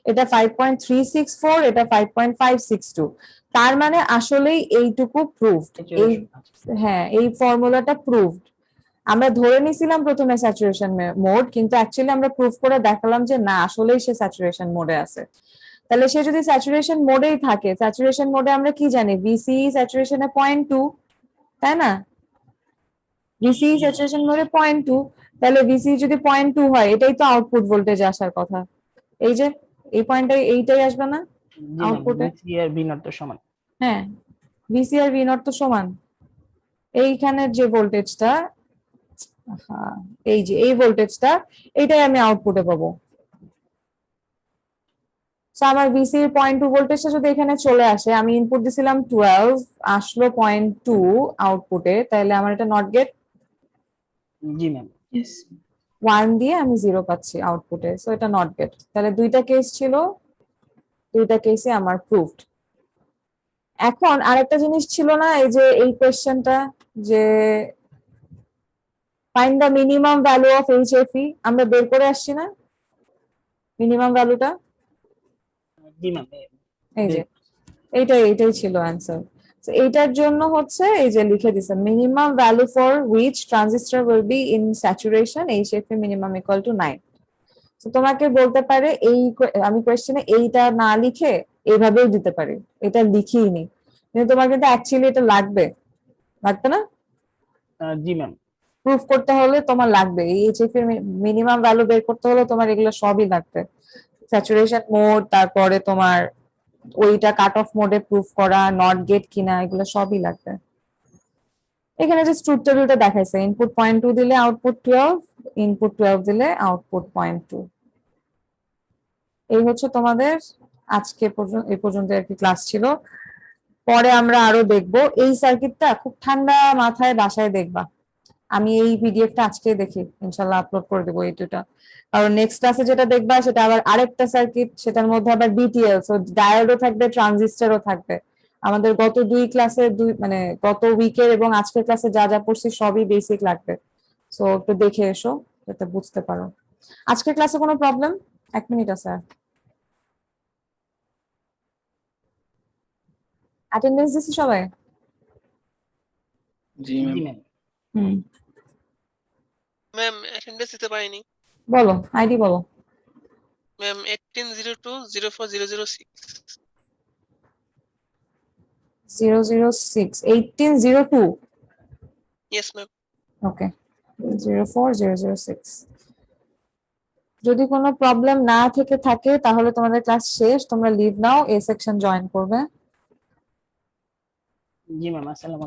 এটা 5.364, এটা 5.562। তার মানে আসলেই এইটুকু প্রুভড। এই হ্যাঁ, এই ফর্মুলাটা প্রুভড। আমরা ধরে নিছিলাম প্রথমে স্যাচুরেশন মোড, কিন্তু অ্যাকচুয়ালি আমরা প্রুফ করে দেখালাম যে না, আসলেই সে স্যাচুরেশন মোডে আছে। তাহলে সে যদি স্যাচুরেশন মোডেই থাকে, স্যাচুরেশন মোডে আমরা কি জানি, ভিসি স্যাচুরেশনে 0.2, তাই না? ভিসি স্যাচুরেশন মোডে 0.2, তাহলে ভিসি যদি 0.2 হয় এটাই তো আউটপুট ভোল্টেজ আসার কথা। এই যে এই পয়েন্টে এইটাই আসবে না? জি ম্যাম, Output এ? বিসি আর বি নট তো সমান। হ্যাঁ, ভিসি আর ভি নট তো সমান। এইখানের যে ভোল্টেজটা, এই যে এই ভোল্টেজটা, এইটাই আমি আউটপুটে পাবো। So, আমার ভিসি 0.2 ভোল্টেজটা যদি এখানে চলে আসে, আমি ইনপুট দিছিলাম 12, আসলো 0.2 আউটপুটে, তাহলে আমার এটা নট গেট। জি ম্যাম। Yes. 1 দিয়ে আমি 0 পাচ্ছি আউটপুটে, সো এটা নট গেট। তাহলে দুইটা কেস ছিল, দুইটা কেসে আমার প্রুফড। এখন আরেকটা জিনিস ছিল না, এই যে এই কোয়েশ্চেনটা, যে find the minimum value of HFE, আমরা বের করে আসছি না মিনিমাম ভ্যালুটা? জি ম্যাম, এই যে এইটাই ছিল অ্যান্সার। তো এইটার জন্য হচ্ছে এই যে লিখে দিছে minimum value for which transistor will be in saturation HFE minimum equal to 9। তো তোমাকে বলতে পারে এই আমি কোয়েশ্চেনে এইটা না লিখে এইভাবেও দিতে পারি, এটা লিখিই নি, কিন্তু তোমার কিন্তু অ্যাকচুয়ালি এটা লাগবে না? জি ম্যাম। প্রুফ করতে হলে তোমার লাগবে এই এইচএফ এর মিনিমাম ভ্যালু বের করতে হলে তোমার এগুলো সবই লাগবে, স্যাচুরেশন মোড, তারপরে তোমার ওইটা কাট অফ মোডে প্রুফ করা, নট গেট কিনা, এগুলো সবই লাগবে। এখানে যে ট্রুথ টেবিলটা দেখাইছে, ইনপুট 0.2 দিলে আউটপুট 12, ইনপুট 12 দিলে আউটপুট 0.2। এই হচ্ছে তোমাদের আজকে এই পর্যন্ত আর কি ক্লাস ছিল। পরে আমরা আরো দেখবো এই সার্কিটটা, খুব ঠান্ডা মাথায় বাসায় দেখবা। আমি এই পিডিএফটা আজকে দেখি ইনশাল্লাহ আপলোড করে দেবো এই দুটা, কারণ নেক্সট ক্লাসে যেটা দেখবা সেটা আবার আরেকটা সার্কিট, সেটার মধ্যে আবার বিটিএল, সো ডায়োডও থাকবে, ট্রানজিস্টরও থাকবে। আমাদের গত মানে গত উইকের এবং আজকের ক্লাসে যা যা পড়ছি সবই বেসিক লাগবে, সো একটু দেখে এসো যাতে বুঝতে পারো। আজকের ক্লাসে কোনো প্রবলেম? 1 মিনিট আছে। অ্যাটেন্ডেন্স দিছি সবাই? জি জি ম্যাম। ম্যাম। হুম, ম্যাম অ্যাটেন্ডেন্স দিতে পারিনি। বলো আইডি বলো। ম্যাম 18020406 006 1802। Yes ma'am. ওকে, 04006। যদি কোনো প্রবলেম না থাকে তাহলে তোমাদের ক্লাস শেষ, তোমরা লিভ নাও, এ সেকশন জয়েন করবে। জি ম্যাম, আসসালামু আলাইকুম।